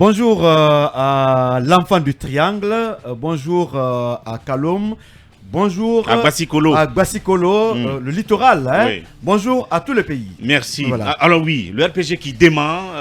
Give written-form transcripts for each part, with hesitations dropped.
Bonjour à l'enfant du triangle, bonjour à Kaloum, bonjour à Gbassikolo, le littoral, hein? Oui. Bonjour à tous les pays. Merci. Voilà. Alors oui, le RPG qui dément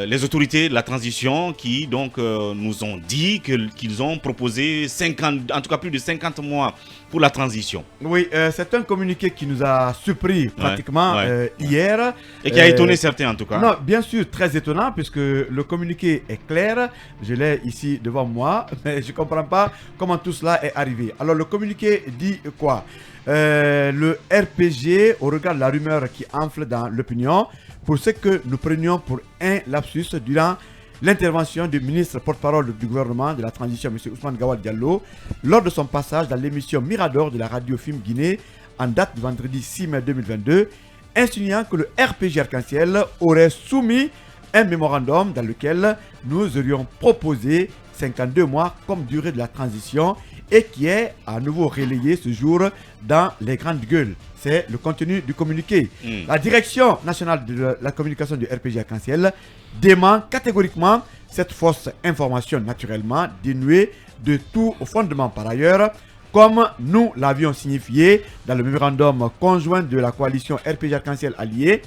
les autorités de la transition qui donc nous ont dit qu'ils ont proposé 50, en tout cas plus de 50 mois pour la transition. Oui, c'est un communiqué qui nous a surpris pratiquement hier. Et qui a étonné certains en tout cas. Non, bien sûr, très étonnant puisque le communiqué est clair. Je l'ai ici devant moi, mais je ne comprends pas comment tout cela est arrivé. Alors le communiqué dit quoi? Le RPG, au regard de la rumeur qui enfle dans l'opinion, pour ce que nous prenions pour un lapsus durant l'intervention du ministre porte-parole du gouvernement de la transition, M. Ousmane Gawal Diallo, lors de son passage dans l'émission Mirador de la radio Film Guinée en date du vendredi 6 mai 2022, insinuant que le RPG Arc-en-Ciel aurait soumis un mémorandum dans lequel nous aurions proposé 52 mois comme durée de la transition et qui est à nouveau relayé ce jour dans les grandes gueules. C'est le contenu du communiqué. La direction nationale de la communication du RPG Arc-en-Ciel dément catégoriquement cette fausse information naturellement dénuée de tout fondement par ailleurs, comme nous l'avions signifié dans le mémorandum conjoint de la coalition RPG Arc-en-Ciel alliée,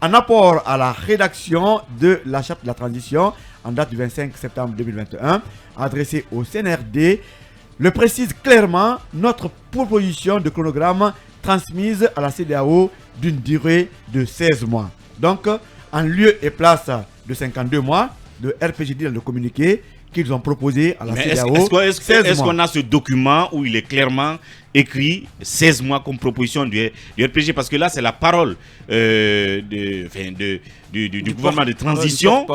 en apport à la rédaction de la charte de la transition en date du 25 septembre 2021, adressée au CNRD, le précise clairement notre proposition de chronogramme transmise à la CEDEAO d'une durée de 16 mois. Donc, en lieu et place de 52 mois, le RPG dit dans le communiqué qu'ils ont proposé à la CEDEAO. Est-ce qu'on a ce document où il est clairement écrit 16 mois comme proposition du RPG? Parce que là, c'est la parole du gouvernement de transition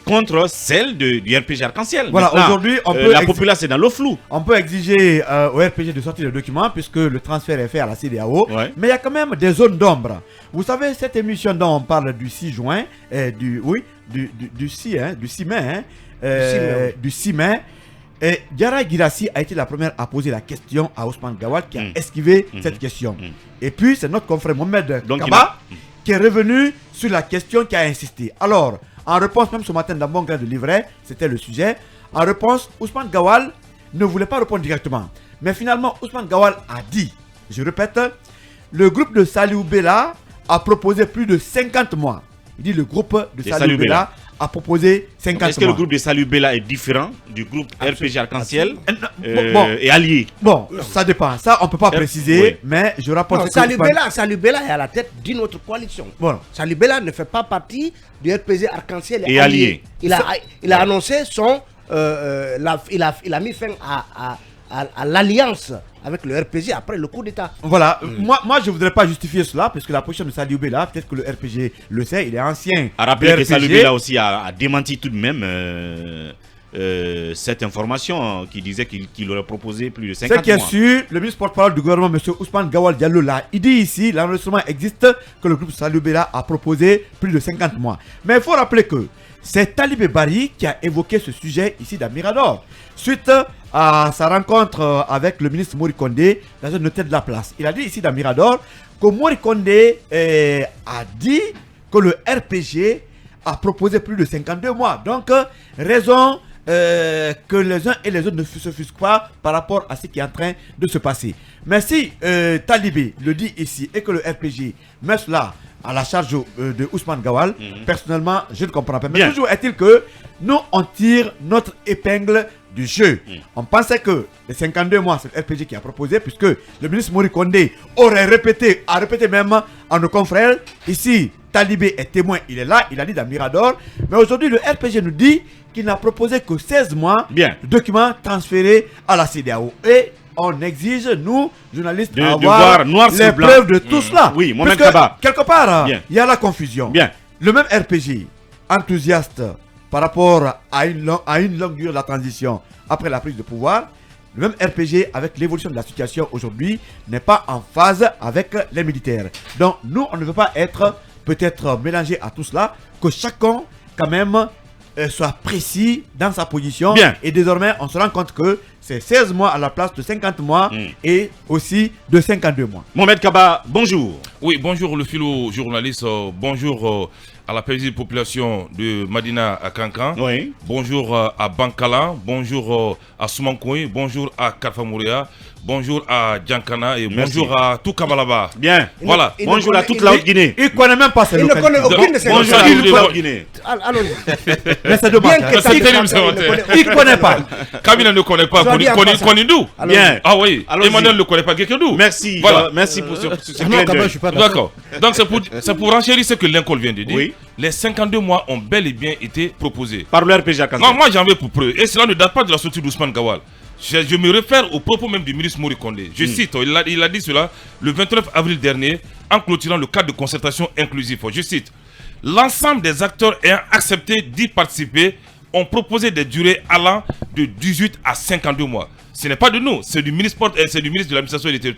contre celle du RPG Arc-en-Ciel. Voilà, aujourd'hui, la population est dans le flou. On peut exiger au RPG de sortir le document puisque le transfert est fait à la CEDEAO. Mais il y a quand même des zones d'ombre. Vous savez, cette émission dont on parle du 6 juin, du 6 mai, du 6 mai, Diarra Guirassy a été la première à poser la question à Ousmane Gawal qui a esquivé cette question. Et puis c'est notre confrère Mohamed Kaba qui est revenu sur la question, qui a insisté. Alors, en réponse, même ce matin dans Bon Grain de Livret, c'était le sujet. En réponse, Ousmane Gawal ne voulait pas répondre directement. Mais finalement, Ousmane Gawal a dit, je répète, le groupe de Saliou Bella a proposé plus de 50 mois. Il dit le groupe de Saliou Bella a proposé 50 mois. Est-ce que le groupe de Saliou Bella est différent du groupe RPG Arc-en-Ciel et allié? Bon, ça dépend. Ça, on ne peut pas préciser, mais je rapporte que Saliou Bella est à la tête d'une autre coalition. Voilà. Saliou Bella ne fait pas partie du RPG Arc-en-Ciel et allié. Il a annoncé son... il a mis fin à l'alliance avec le RPG après le coup d'État. Voilà, moi je ne voudrais pas justifier cela parce que la position de Saliou Bella, peut-être que le RPG le sait, il est ancien. À rappeler que Saliou Bella aussi a démenti tout de même cette information qui disait qu'il aurait proposé plus de 50 mois. Ce qui est sûr, le ministre porte-parole du gouvernement, M. Ousmane Gawal Diallo, là, il dit ici, l'enregistrement existe, que le groupe Saliou Bella a proposé plus de 50 mois. Mais il faut rappeler que c'est Talibé Bari qui a évoqué ce sujet ici dans Mirador, suite à sa rencontre avec le ministre Mori Kondé dans un hôtel de la place. Il a dit ici dans Mirador que Mori Kondé a dit que le RPG a proposé plus de 52 mois. Donc, raison que les uns et les autres ne se fusquent pas par rapport à ce qui est en train de se passer. Mais si Talibé le dit ici et que le RPG met cela à la charge de Ousmane Gawal, personnellement, je ne comprends pas. Mais toujours est-il que nous, on tire notre épingle du jeu. On pensait que les 52 mois, c'est le RPG qui a proposé, puisque le ministre Mori Kondé aurait répété, a répété même à nos confrères. Ici, Talibé est témoin, il est là, il a dit dans Mirador. Mais aujourd'hui, le RPG nous dit qu'il n'a proposé que 16 mois de documents transférés à la CEDEAO. Et on exige, nous, journalistes, de voir noir les preuves de tout cela. Oui, parce que quelque part, il y a la confusion. Le même RPG, enthousiaste par rapport à une longue durée de la transition après la prise de pouvoir, le même RPG, avec l'évolution de la situation aujourd'hui, n'est pas en phase avec les militaires. Donc, nous, on ne veut pas être peut-être mélangé à tout cela, que chacun, quand même, soit précis dans sa position. Et désormais, on se rend compte que c'est 16 mois à la place de 50 mois et aussi de 52 mois. Mohamed Kaba, bonjour. Oui, bonjour le philo journaliste, bonjour à la paisible population de Madina à Kankan, Oui. bonjour à Bankala, bonjour à Soumankoui, bonjour à Karfamouria, bonjour à Djankana et Merci. bonjour à tout Kabalaba. Bien. Voilà. Bonjour à toute la Haute-Guinée. Il ne connaît même pas ces Il ne localités. connaît aucune de ces Bonjour à localités. toute la Haute-Guinée. Allons-y. Mais c'est dommage. Bien que hein. ça C'est terrible, il ça, ne ouais. connaît- Il ne connaît pas. Kabila ne connaît pas Je dois dire en passant. Konindou. Allons-y. Bien. Ah oui, Allons-y. Emmanuel ne connaît pas Gekendou. Merci. Voilà. Merci pour ce Ah non, clin Kaba, d'œil. je suis pas d'accord. D'accord. Donc c'est pour renchérir ce que Lincoln vient de dire. Oui. Les 52 mois ont bel et bien été proposés. Par le RPG à Non, moi j'en veux pour preuve. Et cela ne date pas de la sortie d'Ousmane Gawal. Je me réfère au propos même du ministre Mori Kondé. Je cite, il a dit cela le 29 avril dernier en clôturant le cadre de concertation inclusive. Je cite, l'ensemble des acteurs ayant accepté d'y participer ont proposé des durées allant de 18 à 52 mois. Ce n'est pas de nous, c'est du ministre de l'administration et de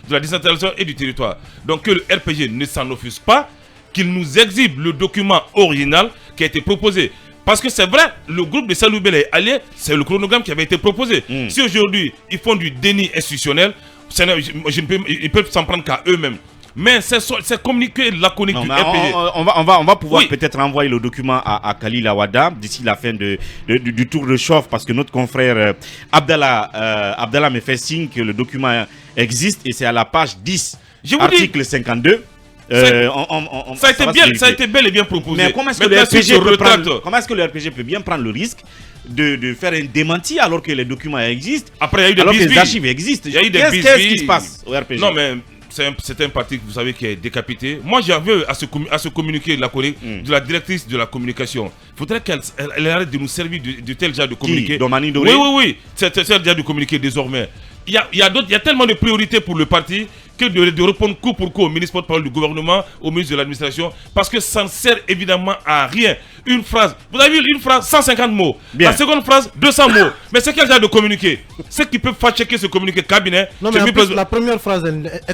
la décentralisation et du territoire. Donc que le RPG ne s'en offusque pas, qu'il nous exhibe le document original qui a été proposé. Parce que c'est vrai, le groupe de Salou Belé allié, c'est le chronogramme qui avait été proposé. Si aujourd'hui, ils font du déni institutionnel, ils peuvent s'en prendre qu'à eux-mêmes. Mais c'est communiqué laconique Non, du mais RPG. on va pouvoir Oui. peut-être envoyer le document à Khalil Awada d'ici la fin du tour de chauffe parce que notre confrère Abdallah me fait signe que le document existe et c'est à la page 10, Je vous dis- article 52. Ça a été bel et bien proposé. Mais comment est-ce que le Maintenant, s'il se RPG peut retracte, prendre, comment est-ce que le RPG peut bien prendre le risque de faire un démenti alors que les documents existent, Après, il y a eu des alors que les bisbilles. archives existent? Il y a eu des Qu'est-ce bisbilles. qui se passe au RPG? Non, mais c'est un parti que vous savez qui est décapité. Moi, j'en veux à ce communiqué de la directrice de la communication. Il faudrait qu'elle arrête de nous servir de tel genre de communiqué. Domani Doré? Oui. C'est tel genre de communiqué désormais. Il y a tellement de priorités pour le parti que de répondre coup pour coup au ministre porte-parole du gouvernement, au ministre de l'administration, parce que ça ne sert évidemment à rien. Une phrase, vous avez vu une phrase, 150 mots. Bien. La seconde phrase, 200 mots. Mais c'est quel genre de communiqué? Ceux qui peuvent fact-checker ce communiqué cabinet. Non, mais en plus, la première phrase,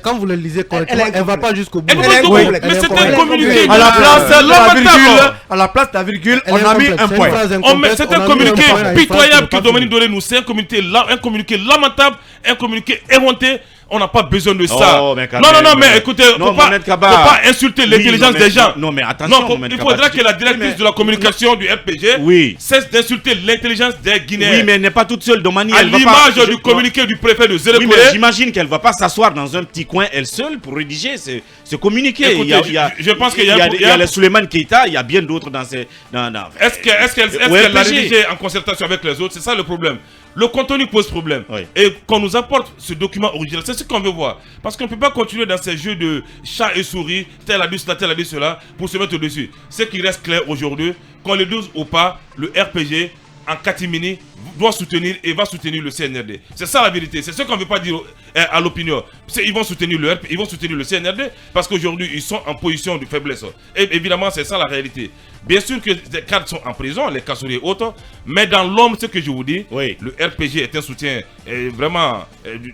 quand vous le lisez correctement, elle ne va pas jusqu'au bout. Elle va Elle est jusqu'au bout. incomplète. Mais Elle est c'est un incomplète. communiqué. À la place de la lamentable. virgule, à la place de la virgule, Elle on est a mis incomplète. un C'est une point. phrase C'est incomplète, un on a mis communiqué point à une pitoyable phrase que qui n'est pas Dominique finie. Doré nous sait, un communiqué lamentable, un communiqué éhonté. On n'a pas besoin de ça. Oh, mais quand Non, même, mais écoutez, non, faut pas Mohamed Kaba. insulter l'intelligence non, des mais- gens. non, mais attention, Mohamed il Kaba, faudra que la mais- directrice de la communication du RPG Oui. cesse d'insulter l'intelligence des Guinéens. Oui, mais elle n'est pas toute seule, Domani. à elle va l'image pas- du communiqué du préfet de Oui, Zérekole. mais j'imagine qu'elle ne va pas s'asseoir dans un petit coin elle seule pour rédiger ce communiqué. Écoutez, je pense qu'il y il y a les Souleymane Keita, il y a bien d'autres dans ces. Est-ce qu'elle l'a rédigé en concertation avec les autres? C'est ça le problème. Le contenu pose problème. Oui. Et qu'on nous apporte ce document original, c'est ce qu'on veut voir. Parce qu'on ne peut pas continuer dans ces jeux de chat et souris, tel a dit cela, tel a dit cela, pour se mettre au-dessus. Ce qui reste clair aujourd'hui, qu'on le dise ou pas, le RPG en catimini doit soutenir et va soutenir le CNRD. C'est ça la vérité. C'est ce qu'on ne veut pas dire à l'opinion. Ils vont soutenir le RP, ils vont soutenir le CNRD parce qu'aujourd'hui ils sont en position de faiblesse. Et évidemment c'est ça la réalité. Bien sûr que les cadres sont en prison, les Kassouri et autres, mais dans l'homme, ce que je vous dis, Oui. le RPG est un soutien vraiment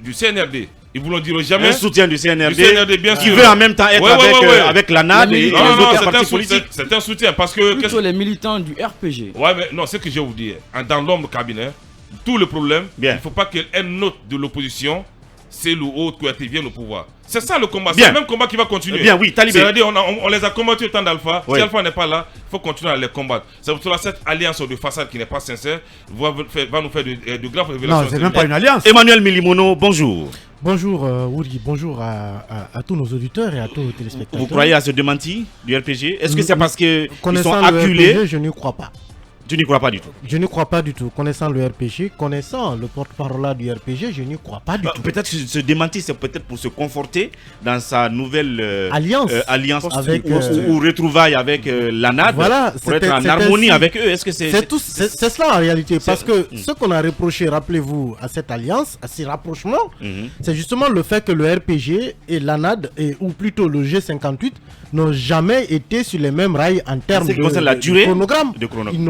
du CNRD. Ils ne vous l'ont dit jamais. Un soutien du CNRD, Du CNRD, bien qui sûr. veut en même temps être Ouais. avec la NAD et les Non, autres partis politiques. c'est un soutien parce que... Plutôt les militants du RPG. Ouais, mais non, c'est ce que je vais vous dire. Dans l'homme cabinet, tout le problème, Bien. il ne faut pas qu'un autre de l'opposition, c'est le autre qui vienne au pouvoir. C'est ça le combat. Bien. C'est le même combat qui va continuer. Bien, oui, Talibé. C'est-à-dire, on les a combattus au temps d'Alpha. Oui. Si Alpha n'est pas là, il faut continuer à les combattre. C'est pour cela cette alliance de façade qui n'est pas sincère va nous faire de graves révélations. Non, c'est même pas une alliance. Emmanuel Milimono, bonjour. Bonjour Wouri, bonjour à tous nos auditeurs et à tous nos téléspectateurs. Vous croyez à ce démenti du RPG? Est-ce que c'est parce qu'ils sont Connaissant le acculés? RPG, je n'y crois pas. Tu n'y crois pas du tout? Je ne crois pas du tout. Connaissant le RPG, connaissant le porte-parole du RPG, je n'y crois pas du tout. Peut-être que ce démenti, c'est peut-être pour se conforter dans sa nouvelle Alliance. alliance Avec, ou retrouvaille avec la NAD Voilà, pour être en c'est harmonie ainsi. avec eux. Est-ce que c'est C'est cela en réalité, parce que ce qu'on a reproché, rappelez-vous, à cette alliance, à ces rapprochements, c'est justement le fait que le RPG et l'ANAD, ou plutôt le G58, n'ont jamais été sur les mêmes rails en termes qui concerne la durée chronogramme. de chronogramme. Ils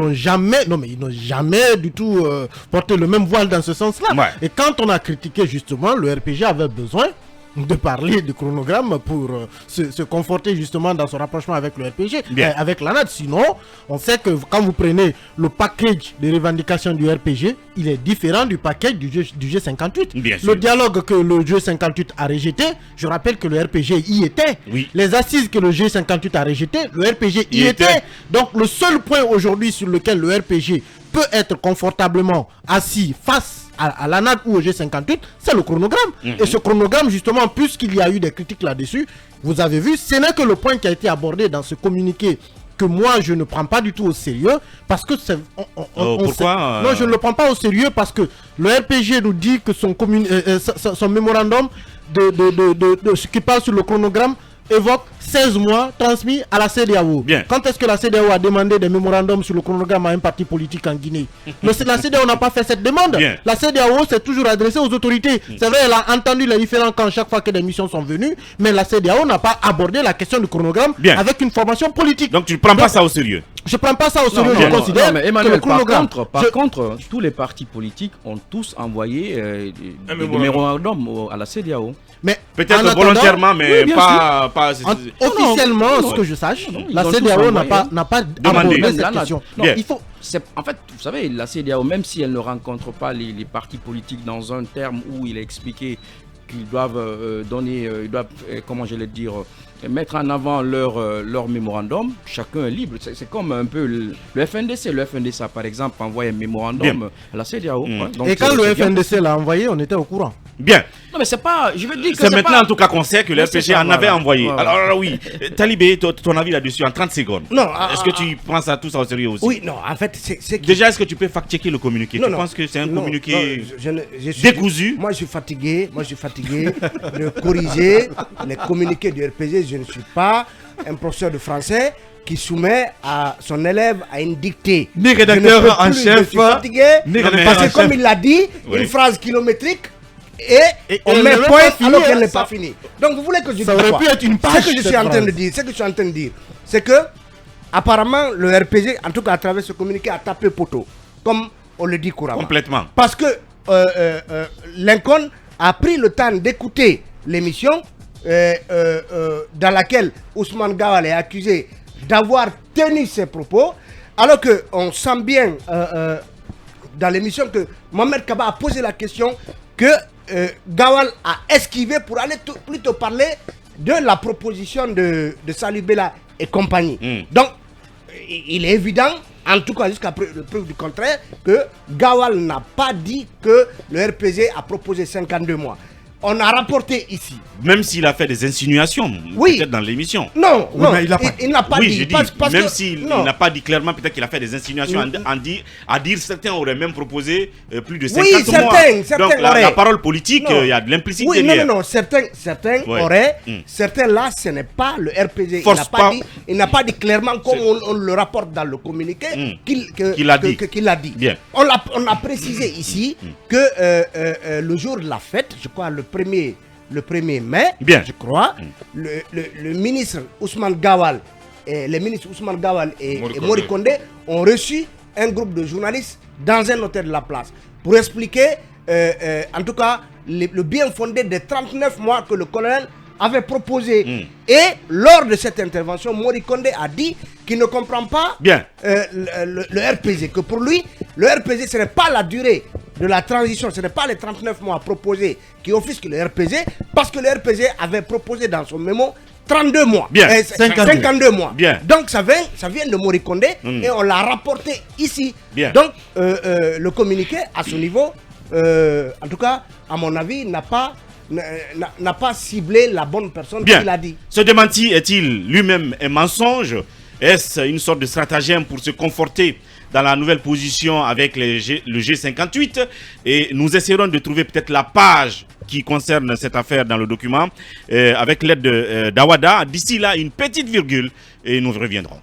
n'ont jamais du tout porté le même voile dans ce sens-là. Ouais. Et quand on a critiqué justement, le RPG avait besoin de parler du chronogramme pour se conforter justement dans son rapprochement avec le RPG, avec l'ANAD. Sinon, on sait que quand vous prenez le package de revendications du RPG, il est différent du package du G58. Le dialogue que le G58 a rejeté, je rappelle que le RPG y était. Oui. Les assises que le G58 a rejeté, le RPG y était. Donc le seul point aujourd'hui sur lequel le RPG peut être confortablement assis face à l'ANAD ou au G58, c'est le chronogramme. Et ce chronogramme, justement, puisqu'il y a eu des critiques là-dessus, vous avez vu, ce n'est que le point qui a été abordé dans ce communiqué que moi je ne prends pas du tout au sérieux, parce que c'est... Pourquoi Non, je ne le prends pas au sérieux parce que le RPG nous dit que son mémorandum de ce qui parle sur le chronogramme évoque 16 mois transmis à la CEDEAO. Quand est-ce que la CEDEAO a demandé des mémorandums sur le chronogramme à un parti politique en Guinée? La CEDEAO n'a pas fait cette demande. La CEDEAO s'est toujours adressée aux autorités. C'est vrai, elle a entendu les différents camps chaque fois que des missions sont venues, mais la CEDEAO n'a pas abordé la question du chronogramme avec une formation politique. Donc tu ne prends pas ça au sérieux? Je ne prends pas ça au sérieux, je considère mais Emmanuel, que le chronogramme... Par contre, tous les partis politiques ont tous envoyé des mémorandums à la CEDEAO. Mais peut-être volontairement, mais pas officiellement, ce que je sache, la CEDEAO n'a pas abordé cette question. Non, il faut. En fait, vous savez, la CEDEAO, même si elle ne rencontre pas les partis politiques dans un terme où il est expliqué qu'ils doivent donner, comment je vais dire, mettre en avant leur mémorandum, chacun est libre. C'est comme un peu le FNDC. Le FNDC, par exemple, envoie un mémorandum à la CEDEAO. Donc, et quand le FNDC l'a envoyé, on était au courant. Bien. Non, mais c'est pas. Je veux dire que c'est maintenant en tout cas qu'on sait que le RPG en avait envoyé. Alors oui, Talibé, ton avis là-dessus en 30 secondes. Non. Est-ce que tu prends ça tout ça au sérieux aussi? Oui, non, en fait, c'est. Déjà, est-ce que tu peux fact-checker le communiqué? Tu penses que c'est un communiqué décousu? Moi, je suis fatigué de corriger les communiqués du RPG. Je ne suis pas un professeur de français qui soumet à son élève à une dictée. Ni rédacteur en chef. Je suis fatigué parce que comme il l'a dit, une phrase kilométrique et on met point alors qu'elle n'est pas finie. Donc vous voulez que je dise quoi? Ça aurait pu être une page. Ce que je suis en train de dire, c'est que apparemment le RPG, en tout cas à travers ce communiqué, a tapé poteau, comme on le dit couramment. Complètement. Parce que Lincoln a pris le temps d'écouter l'émission dans laquelle Ousmane Gawal est accusé d'avoir tenu ses propos, alors qu'on sent bien dans l'émission que Mohamed Kaba a posé la question que Gawal a esquivé pour aller plutôt parler de la proposition de Salih Bella et compagnie. Donc, il est évident, en tout cas jusqu'à preuve du contraire, que Gawal n'a pas dit que le RPG a proposé 52 mois. On a rapporté ici. Même s'il a fait des insinuations, peut-être dans l'émission. Non, il n'a pas dit. Même s'il n'a pas dit clairement, peut-être qu'il a fait des insinuations à dire certains auraient même proposé plus de 50 mois. Certains donc auraient. La parole politique, il y a de l'implicite derrière. Non, certains auraient. Certains là, ce n'est pas le RPG. Il n'a pas dit clairement, comme on le rapporte dans le communiqué, qu'il a dit. Bien. On a précisé ici que le jour de la fête, je crois le 1er mai, je crois, le ministre Ousmane Gawal et Mori Kondé ont reçu un groupe de journalistes dans un hôtel de la place pour expliquer en tout cas le bien fondé des 39 mois que le colonel avait proposé. Et lors de cette intervention, Mori Kondé a dit qu'il ne comprend pas le RPG, que pour lui, le RPG, ce n'est pas la durée de la transition, ce n'est pas les 39 mois proposés qui offusquent le RPG, parce que le RPG avait proposé dans son mémo 32 mois. 52 mois. Donc ça vient de Mori Kondé et on l'a rapporté ici. Donc le communiqué à ce niveau, en tout cas, à mon avis, n'a pas ciblé la bonne personne qui l'a dit. Ce démenti est-il lui-même un mensonge? Est-ce une sorte de stratagème pour se conforter dans la nouvelle position avec le G58? Et nous essaierons de trouver peut-être la page qui concerne cette affaire dans le document avec l'aide d'Awada. D'ici là, une petite virgule et nous reviendrons.